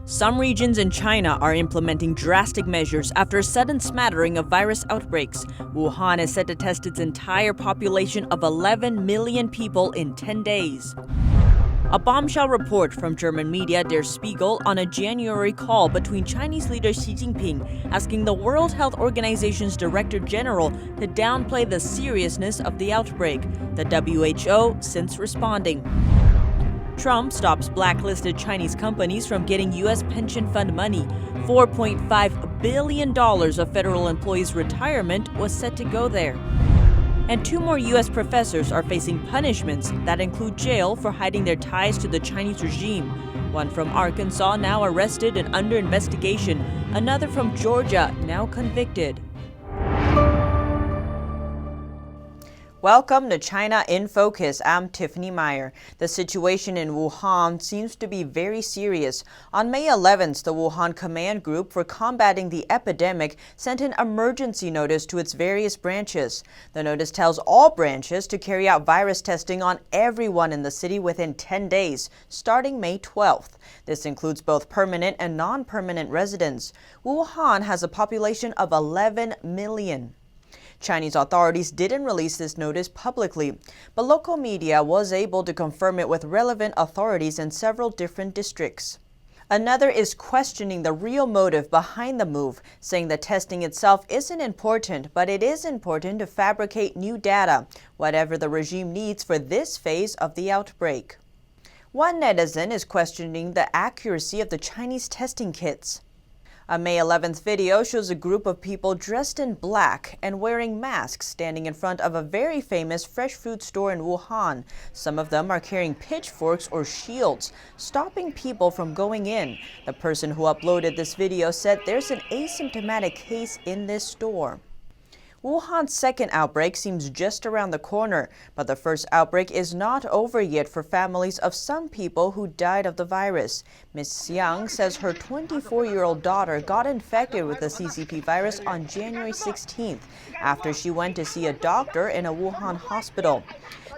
Some regions in China are implementing drastic measures after a sudden smattering of virus outbreaks. Wuhan is set to test its entire population of 11 million people in 10 days. A bombshell report from German media Der Spiegel on a January call between Chinese leader Xi Jinping asking the World Health Organization's Director General to downplay the seriousness of the outbreak, the WHO since responding. Trump stops blacklisted Chinese companies from getting U.S. pension fund money. $4.5 billion of federal employees' retirement was set to go there. And 2 more U.S. professors are facing punishments that include jail for hiding their ties to the Chinese regime. One from Arkansas now arrested and under investigation. Another from Georgia now convicted. Welcome to China in Focus. I'm Tiffany Meyer. The situation in Wuhan seems to be very serious. On May 11th, the Wuhan Command Group for Combating the Epidemic sent an emergency notice to its various branches. The notice tells all branches to carry out virus testing on everyone in the city within 10 days, starting May 12th. This includes both permanent and non-permanent residents. Wuhan has a population of 11 million. Chinese authorities didn't release this notice publicly, but local media was able to confirm it with relevant authorities in several different districts. Another is questioning the real motive behind the move, saying the testing itself isn't important, but it is important to fabricate new data, whatever the regime needs for this phase of the outbreak. One netizen is questioning the accuracy of the Chinese testing kits. A May 11th video shows a group of people dressed in black and wearing masks standing in front of a very famous fresh food store in Wuhan. Some of them are carrying pitchforks or shields, stopping people from going in. The person who uploaded this video said there's an asymptomatic case in this store. Wuhan's second outbreak seems just around the corner, but the first outbreak is not over yet for families of some people who died of the virus. Ms. Yang says her 24-year-old daughter got infected with the CCP virus on January 16th after she went to see a doctor in a Wuhan hospital.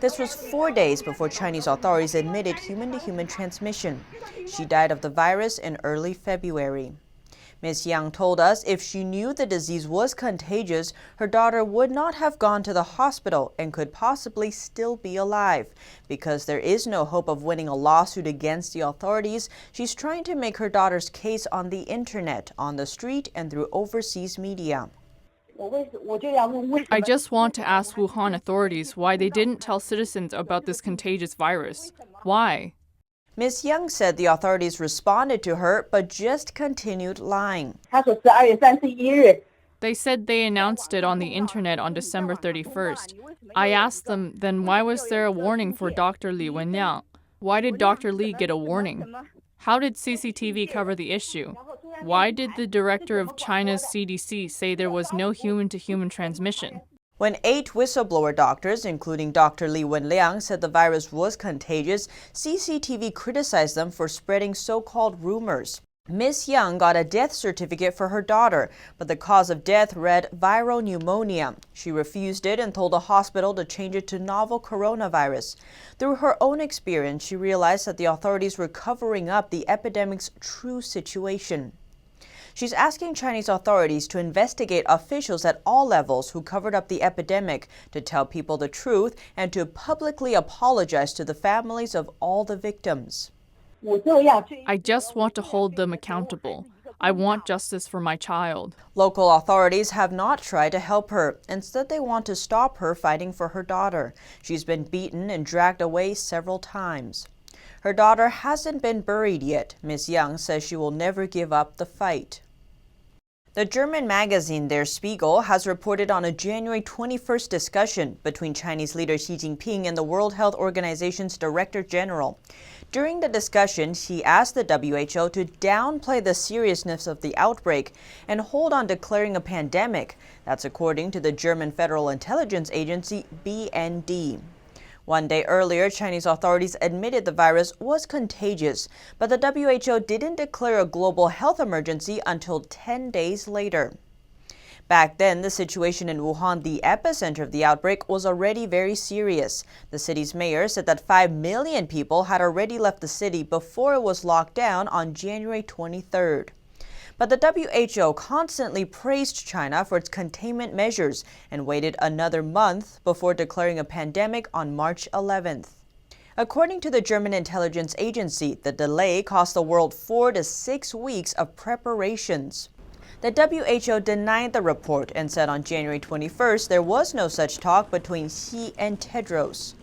This was 4 days before Chinese authorities admitted human-to-human transmission. She died of the virus in early February. Ms. Yang told us if she knew the disease was contagious, her daughter would not have gone to the hospital and could possibly still be alive. Because there is no hope of winning a lawsuit against the authorities, she's trying to make her daughter's case on the internet, on the street, and through overseas media. I just want to ask Wuhan authorities why they didn't tell citizens about this contagious virus. Why? Ms. Yang said the authorities responded to her, but just continued lying. They said they announced it on the internet on December 31st. I asked them, then why was there a warning for Dr. Li Wenliang? Why did Dr. Li get a warning? How did CCTV cover the issue? Why did the director of China's CDC say there was no human-to-human transmission? When 8 whistleblower doctors, including Dr. Li Wenliang, said the virus was contagious, CCTV criticized them for spreading so-called rumors. Ms. Yang got a death certificate for her daughter, but the cause of death read viral pneumonia. She refused it and told the hospital to change it to novel coronavirus. Through her own experience, she realized that the authorities were covering up the epidemic's true situation. She's asking Chinese authorities to investigate officials at all levels who covered up the epidemic, to tell people the truth, and to publicly apologize to the families of all the victims. I just want to hold them accountable. I want justice for my child. Local authorities have not tried to help her. Instead, they want to stop her fighting for her daughter. She's been beaten and dragged away several times. Her daughter hasn't been buried yet. Ms. Yang says she will never give up the fight. The German magazine Der Spiegel has reported on a January 21st discussion between Chinese leader Xi Jinping and the World Health Organization's Director General. During the discussion, he asked the WHO to downplay the seriousness of the outbreak and hold on declaring a pandemic. That's according to the German Federal Intelligence Agency, BND. 1 day earlier, Chinese authorities admitted the virus was contagious, but the WHO didn't declare a global health emergency until 10 days later. Back then, the situation in Wuhan, the epicenter of the outbreak, was already very serious. The city's mayor said that 5 million people had already left the city before it was locked down on January 23rd. But the WHO constantly praised China for its containment measures and waited another month before declaring a pandemic on March 11th. According to the German intelligence agency, the delay cost the world 4 to 6 weeks of preparations. The WHO denied the report and said on January 21st there was no such talk between Xi and Tedros.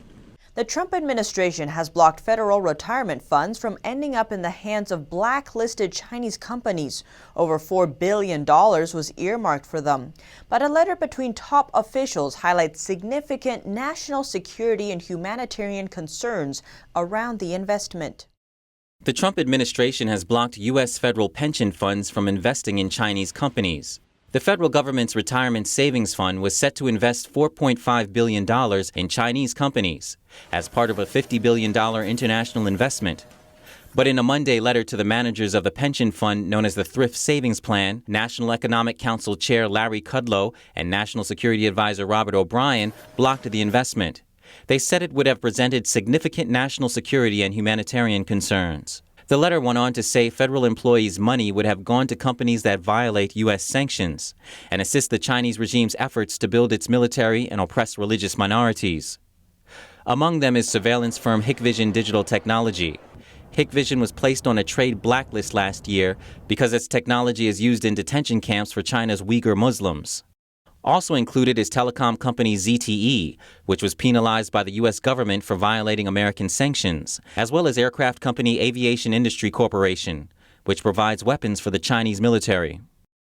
The Trump administration has blocked federal retirement funds from ending up in the hands of blacklisted Chinese companies. Over $4 billion was earmarked for them. But a letter between top officials highlights significant national security and humanitarian concerns around the investment. The Trump administration has blocked U.S. federal pension funds from investing in Chinese companies. The federal government's retirement savings fund was set to invest $4.5 billion in Chinese companies as part of a $50 billion international investment. But in a Monday letter to the managers of the pension fund known as the Thrift Savings Plan, National Economic Council Chair Larry Kudlow and National Security Advisor Robert O'Brien blocked the investment. They said it would have presented significant national security and humanitarian concerns. The letter went on to say federal employees' money would have gone to companies that violate U.S. sanctions and assist the Chinese regime's efforts to build its military and oppress religious minorities. Among them is surveillance firm Hikvision Digital Technology. Hikvision was placed on a trade blacklist last year because its technology is used in detention camps for China's Uyghur Muslims. Also included is telecom company ZTE, which was penalized by the U.S. government for violating American sanctions, as well as aircraft company Aviation Industry Corporation, which provides weapons for the Chinese military.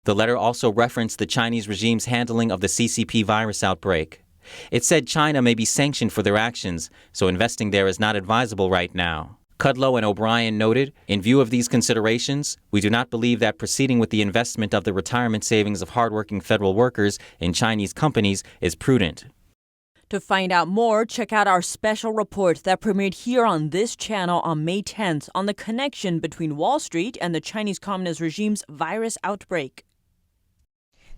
The letter also referenced the Chinese regime's handling of the CCP virus outbreak. It said China may be sanctioned for their actions, so investing there is not advisable right now. Kudlow and O'Brien noted, in view of these considerations, we do not believe that proceeding with the investment of the retirement savings of hardworking federal workers in Chinese companies is prudent. To find out more, check out our special report that premiered here on this channel on May 10th on the connection between Wall Street and the Chinese Communist regime's virus outbreak.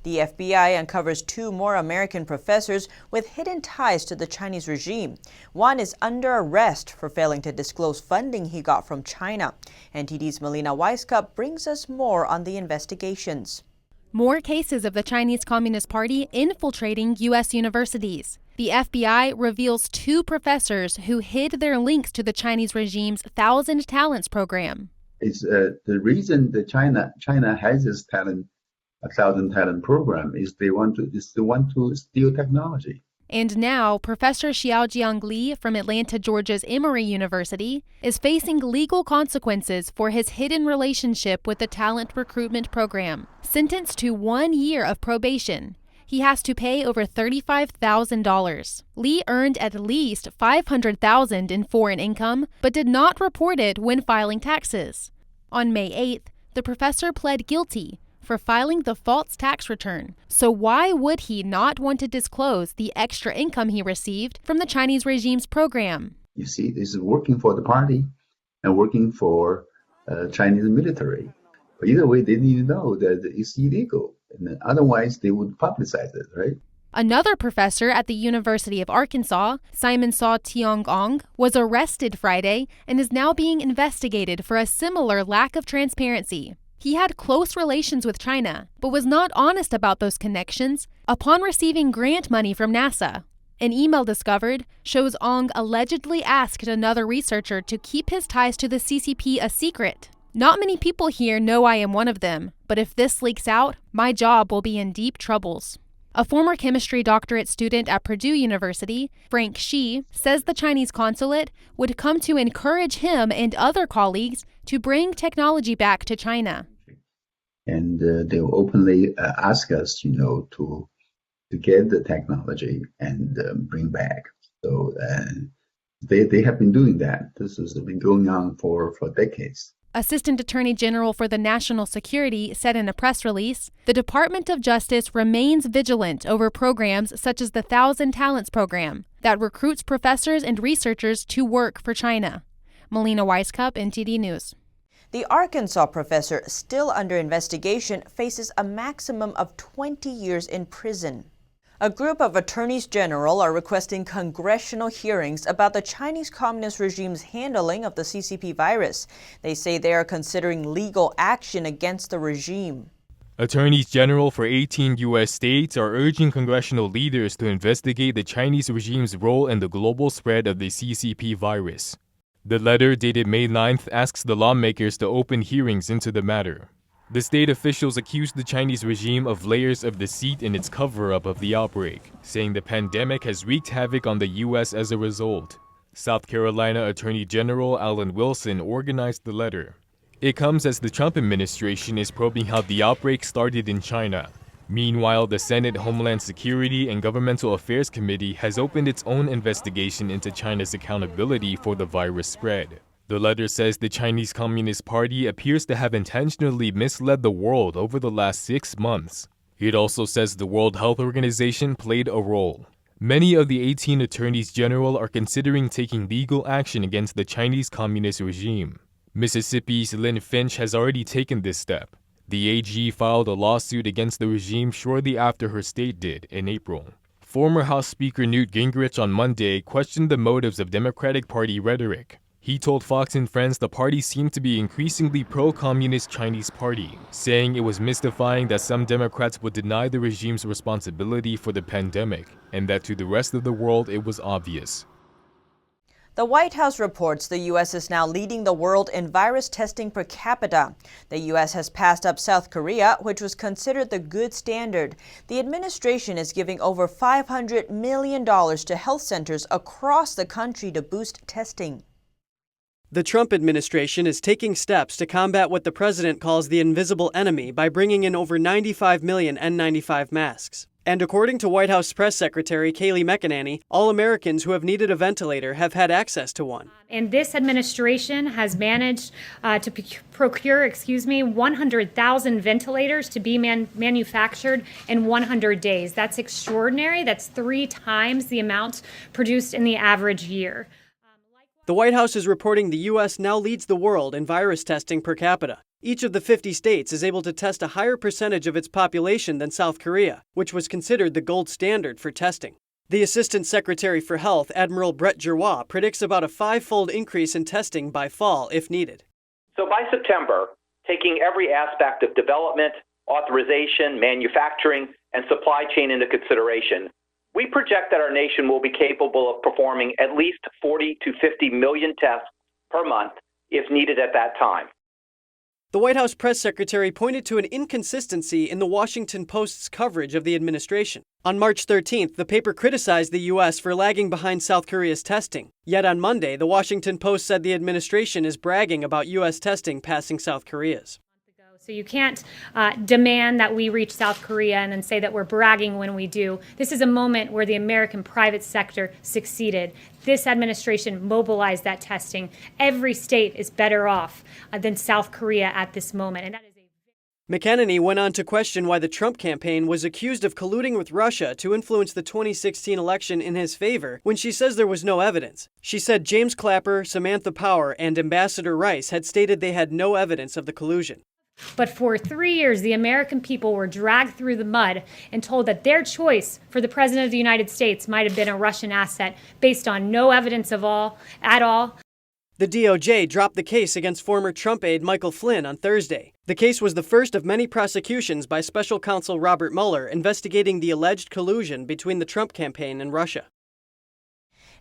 The FBI uncovers 2 more American professors with hidden ties to the Chinese regime. One is under arrest for failing to disclose funding he got from China. NTD's Melina Weisskopf brings us more on the investigations. More cases of the Chinese Communist Party infiltrating U.S. universities. The FBI reveals 2 professors who hid their links to the Chinese regime's 1,000 Talents program. It's the reason that China has this 1,000 Talent program is they want to steal technology. And now, Professor Xiaojiang Li from Atlanta, Georgia's Emory University is facing legal consequences for his hidden relationship with the talent recruitment program. Sentenced to 1 year of probation, he has to pay over $35,000. Li earned at least $500,000 in foreign income, but did not report it when filing taxes. On May 8th, the professor pled guilty for filing the false tax return. So why would he not want to disclose the extra income he received from the Chinese regime's program? You see, this is working for the party and working for Chinese military. But either way, they need to know that it's illegal. And otherwise, they would publicize it, right? Another professor at the University of Arkansas, Simon Saw Tiong-ong, was arrested Friday and is now being investigated for a similar lack of transparency. He had close relations with China, but was not honest about those connections upon receiving grant money from NASA. An email discovered shows Ong allegedly asked another researcher to keep his ties to the CCP a secret. Not many people here know I am one of them, but if this leaks out, my job will be in deep troubles. A former chemistry doctorate student at Purdue University, Frank Shi, says the Chinese consulate would come to encourage him and other colleagues to bring technology back to China. And they will openly ask us, to get the technology and bring back. So they have been doing that. This has been going on for decades. Assistant Attorney General for the National Security said in a press release, the Department of Justice remains vigilant over programs such as the 1,000 Talents program that recruits professors and researchers to work for China. Melina Weisskopf, NTD News. The Arkansas professor, still under investigation, faces a maximum of 20 years in prison. A group of attorneys general are requesting congressional hearings about the Chinese Communist regime's handling of the CCP virus. They say they are considering legal action against the regime. Attorneys general for 18 U.S. states are urging congressional leaders to investigate the Chinese regime's role in the global spread of the CCP virus. The letter, dated May 9th, asks the lawmakers to open hearings into the matter. The state officials accused the Chinese regime of layers of deceit in its cover-up of the outbreak, saying the pandemic has wreaked havoc on the U.S. as a result. South Carolina Attorney General Alan Wilson organized the letter. It comes as the Trump administration is probing how the outbreak started in China. Meanwhile, the Senate Homeland Security and Governmental Affairs Committee has opened its own investigation into China's accountability for the virus spread. The letter says the Chinese Communist Party appears to have intentionally misled the world over the last 6 months. It also says the World Health Organization played a role. Many of the 18 attorneys general are considering taking legal action against the Chinese Communist regime. Mississippi's Lynn Finch has already taken this step. The AG filed a lawsuit against the regime shortly after her state did in April. Former House Speaker Newt Gingrich on Monday questioned the motives of Democratic Party rhetoric. He told Fox and Friends the party seemed to be increasingly pro-communist Chinese party, saying it was mystifying that some Democrats would deny the regime's responsibility for the pandemic, and that to the rest of the world it was obvious. The White House reports the U.S. is now leading the world in virus testing per capita. The U.S. has passed up South Korea, which was considered the good standard. The administration is giving over $500 million to health centers across the country to boost testing. The Trump administration is taking steps to combat what the president calls the invisible enemy by bringing in over 95 million N95 masks. And according to White House Press Secretary Kayleigh McEnany, all Americans who have needed a ventilator have had access to one. And this administration has managed to procure 100,000 ventilators to be manufactured in 100 days. That's extraordinary. That's 3 times the amount produced in the average year. The White House is reporting the U.S. now leads the world in virus testing per capita. Each of the 50 states is able to test a higher percentage of its population than South Korea, which was considered the gold standard for testing. The Assistant Secretary for Health, Admiral Brett Giroir, predicts about a 5-fold increase in testing by fall if needed. So by September, taking every aspect of development, authorization, manufacturing, and supply chain into consideration, we project that our nation will be capable of performing at least 40 to 50 million tests per month if needed at that time. The White House press secretary pointed to an inconsistency in the Washington Post's coverage of the administration. On March 13th, the paper criticized the U.S. for lagging behind South Korea's testing. Yet on Monday, the Washington Post said the administration is bragging about U.S. testing passing South Korea's. So you can't demand that we reach South Korea and then say that we're bragging when we do. This is a moment where the American private sector succeeded. This administration mobilized that testing. Every state is better off than South Korea at this moment. And that is McEnany went on to question why the Trump campaign was accused of colluding with Russia to influence the 2016 election in his favor when she says there was no evidence. She said James Clapper, Samantha Power, and Ambassador Rice had stated they had no evidence of the collusion. But for 3 years, the American people were dragged through the mud and told that their choice for the President of the United States might have been a Russian asset based on no evidence at all. The DOJ dropped the case against former Trump aide Michael Flynn on Thursday. The case was the first of many prosecutions by special counsel Robert Mueller investigating the alleged collusion between the Trump campaign and Russia.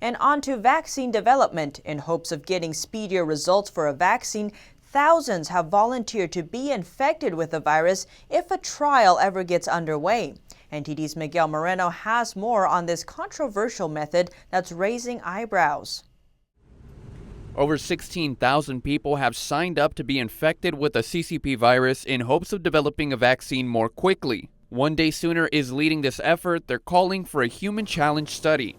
And on to vaccine development. In hopes of getting speedier results for a vaccine, thousands have volunteered to be infected with the virus if a trial ever gets underway. NTD's Miguel Moreno has more on this controversial method that's raising eyebrows. Over 16,000 people have signed up to be infected with the CCP virus in hopes of developing a vaccine more quickly. One Day Sooner is leading this effort. They're calling for a human challenge study.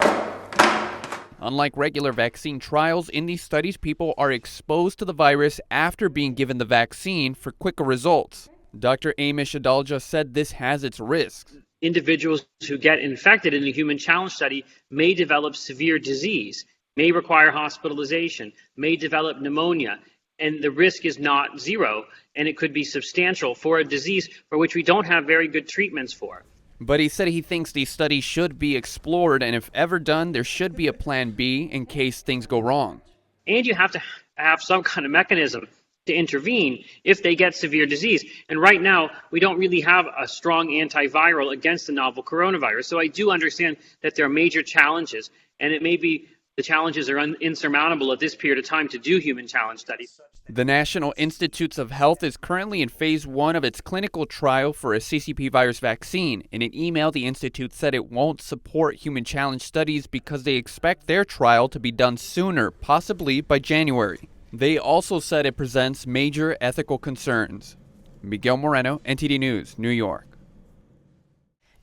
Unlike regular vaccine trials, in these studies, people are exposed to the virus after being given the vaccine for quicker results. Dr. Amish Adalja said this has its risks. Individuals who get infected in the human challenge study may develop severe disease, may require hospitalization, may develop pneumonia, and the risk is not zero, and it could be substantial for a disease for which we don't have very good treatments for. But he said he thinks these studies should be explored, and if ever done, there should be a plan B in case things go wrong. And you have to have some kind of mechanism to intervene if they get severe disease. And right now, we don't really have a strong antiviral against the novel coronavirus. So I do understand that there are major challenges, and it may be the challenges are insurmountable at this period of time to do human challenge studies. The National Institutes of Health is currently in phase 1 of its clinical trial for a CCP virus vaccine. In an email, the institute said it won't support human challenge studies because they expect their trial to be done sooner, possibly by January. They also said it presents major ethical concerns. Miguel Moreno, NTD News, New York.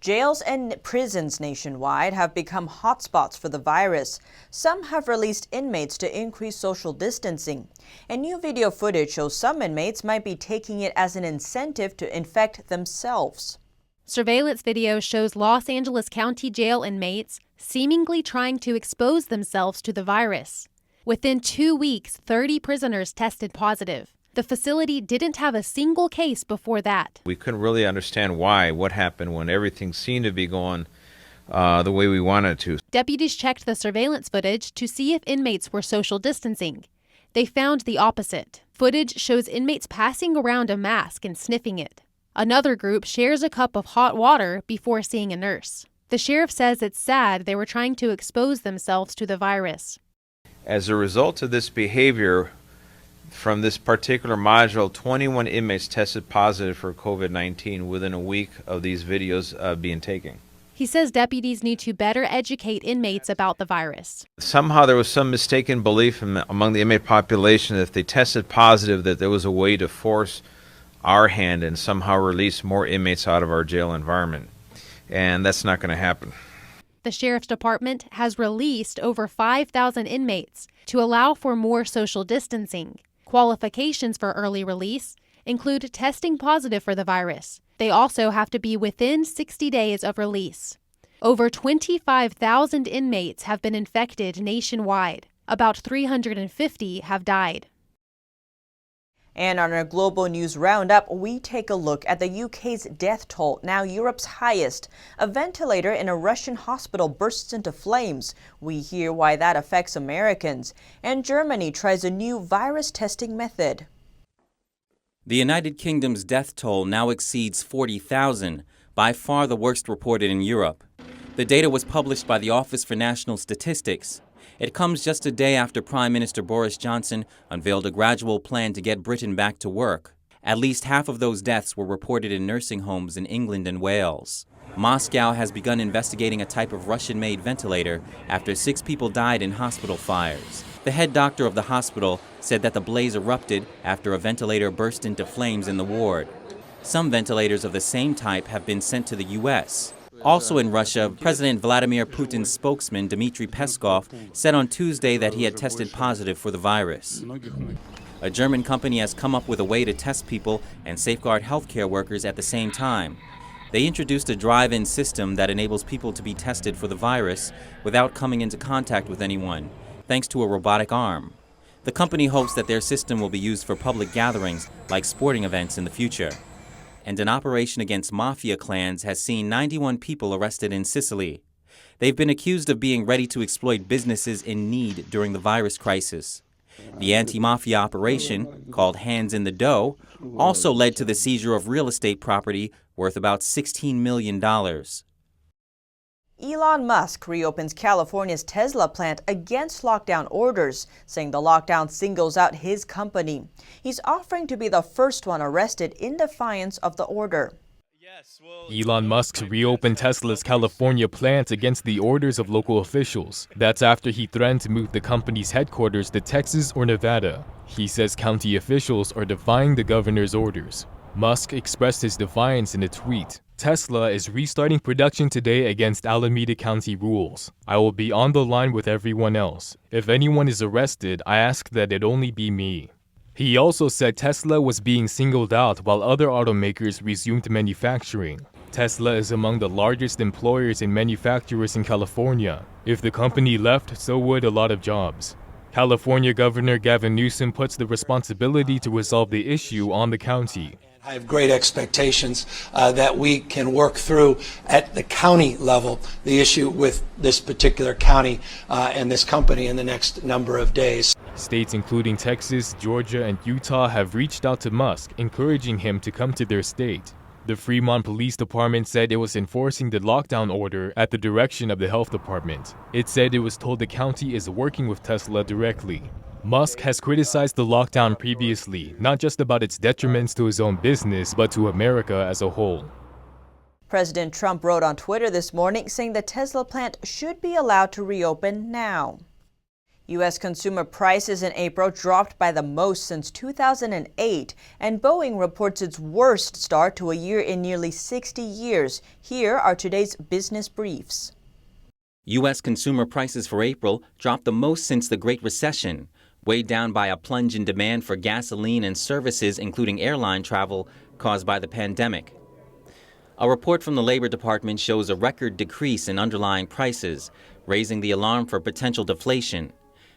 Jails and prisons nationwide have become hotspots for the virus. Some have released inmates to increase social distancing. And new video footage shows some inmates might be taking it as an incentive to infect themselves. Surveillance video shows Los Angeles County Jail inmates seemingly trying to expose themselves to the virus. Within 2 weeks, 30 prisoners tested positive. The facility didn't have a single case before that. We couldn't really understand what happened when everything seemed to be going the way we wanted to. Deputies checked the surveillance footage to see if inmates were social distancing. They found the opposite. Footage shows inmates passing around a mask and sniffing it. Another group shares a cup of hot water before seeing a nurse. The sheriff says it's sad they were trying to expose themselves to the virus. As a result of this behavior, from this particular module, 21 inmates tested positive for COVID-19 within a week of these videos being taken. He says deputies need to better educate inmates about the virus. Somehow there was some mistaken belief among the inmate population that if they tested positive, that there was a way to force our hand and somehow release more inmates out of our jail environment. And that's not going to happen. The sheriff's department has released over 5,000 inmates to allow for more social distancing. Qualifications for early release include testing positive for the virus. They also have to be within 60 days of release. Over 25,000 inmates have been infected nationwide. About 350 have died. And on our global news roundup, we take a look at the UK's death toll, now Europe's highest. A ventilator in a Russian hospital bursts into flames. We hear why that affects Americans. And Germany tries a new virus testing method. The United Kingdom's death toll now exceeds 40,000, by far the worst reported in Europe. The data was published by the Office for National Statistics. It comes just a day after Prime Minister Boris Johnson unveiled a gradual plan to get Britain back to work. At least half of those deaths were reported in nursing homes in England and Wales. Moscow has begun investigating a type of Russian-made ventilator after 6 people died in hospital fires. The head doctor of the hospital said that the blaze erupted after a ventilator burst into flames in the ward. Some ventilators of the same type have been sent to the U.S. Also in Russia, President Vladimir Putin's spokesman, Dmitry Peskov, said on Tuesday that he had tested positive for the virus. A German company has come up with a way to test people and safeguard healthcare workers at the same time. They introduced a drive-in system that enables people to be tested for the virus without coming into contact with anyone, thanks to a robotic arm. The company hopes that their system will be used for public gatherings like sporting events in the future. And an operation against mafia clans has seen 91 people arrested in Sicily. They've been accused of being ready to exploit businesses in need during the virus crisis. The anti-mafia operation, called Hands in the Dough, also led to the seizure of real estate property worth about $16 million. Elon Musk reopens California's Tesla plant against lockdown orders, saying the lockdown singles out his company. He's offering to be the first one arrested in defiance of the order. Elon Musk reopened Tesla's California plant against the orders of local officials. That's after he threatened to move the company's headquarters to Texas or Nevada. He says county officials are defying the governor's orders. Musk expressed his defiance in a tweet. Tesla is restarting production today against Alameda County rules. I will be on the line with everyone else. If anyone is arrested, I ask that it only be me. He also said Tesla was being singled out while other automakers resumed manufacturing. Tesla is among the largest employers and manufacturers in California. If the company left, so would a lot of jobs. California Governor Gavin Newsom puts the responsibility to resolve the issue on the county. I have great expectations that we can work through at the county level the issue with this particular county and this company in the next number of days. States including Texas, Georgia, and Utah have reached out to Musk, encouraging him to come to their state. The Fremont Police Department said it was enforcing the lockdown order at the direction of the health department. It said it was told the county is working with Tesla directly. Musk has criticized the lockdown previously, not just about its detriments to his own business, but to America as a whole. President Trump wrote on Twitter this morning saying the Tesla plant should be allowed to reopen now. U.S. consumer prices in April dropped by the most since 2008, and Boeing reports its worst start to a year in nearly 60 years. Here are today's business briefs. U.S. consumer prices for April dropped the most since the Great Recession, weighed down by a plunge in demand for gasoline and services, including airline travel, caused by the pandemic. A report from the Labor Department shows a record decrease in underlying prices, raising the alarm for potential deflation.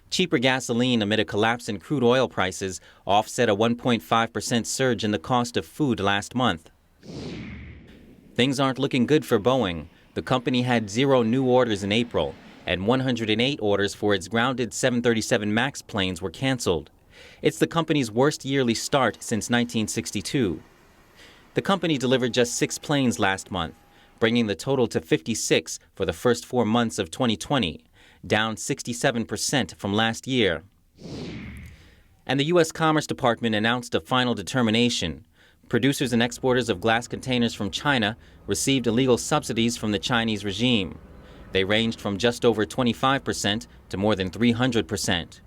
Cheaper gasoline amid a collapse in crude oil prices offset a 1.5% surge in the cost of food last month. Things aren't looking good for Boeing. The company had 0 new orders in April, and 108 orders for its grounded 737 MAX planes were canceled. It's the company's worst yearly start since 1962. The company delivered just 6 planes last month, bringing the total to 56 for the first 4 months of 2020, down 67% from last year. And the U.S. Commerce Department announced a final determination. Producers and exporters of glass containers from China received illegal subsidies from the Chinese regime. They ranged from just over 25% to more than 300%.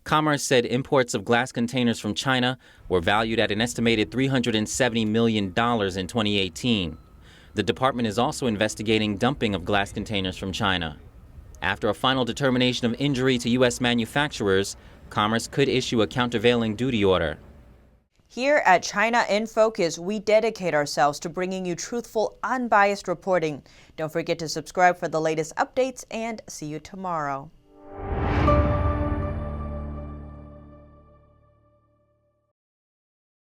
Commerce said imports of glass containers from China were valued at an estimated $370 million in 2018. The department is also investigating dumping of glass containers from China. After a final determination of injury to U.S. manufacturers, Commerce could issue a countervailing duty order. Here at China in Focus, we dedicate ourselves to bringing you truthful, unbiased reporting. Don't forget to subscribe for the latest updates, and see you tomorrow.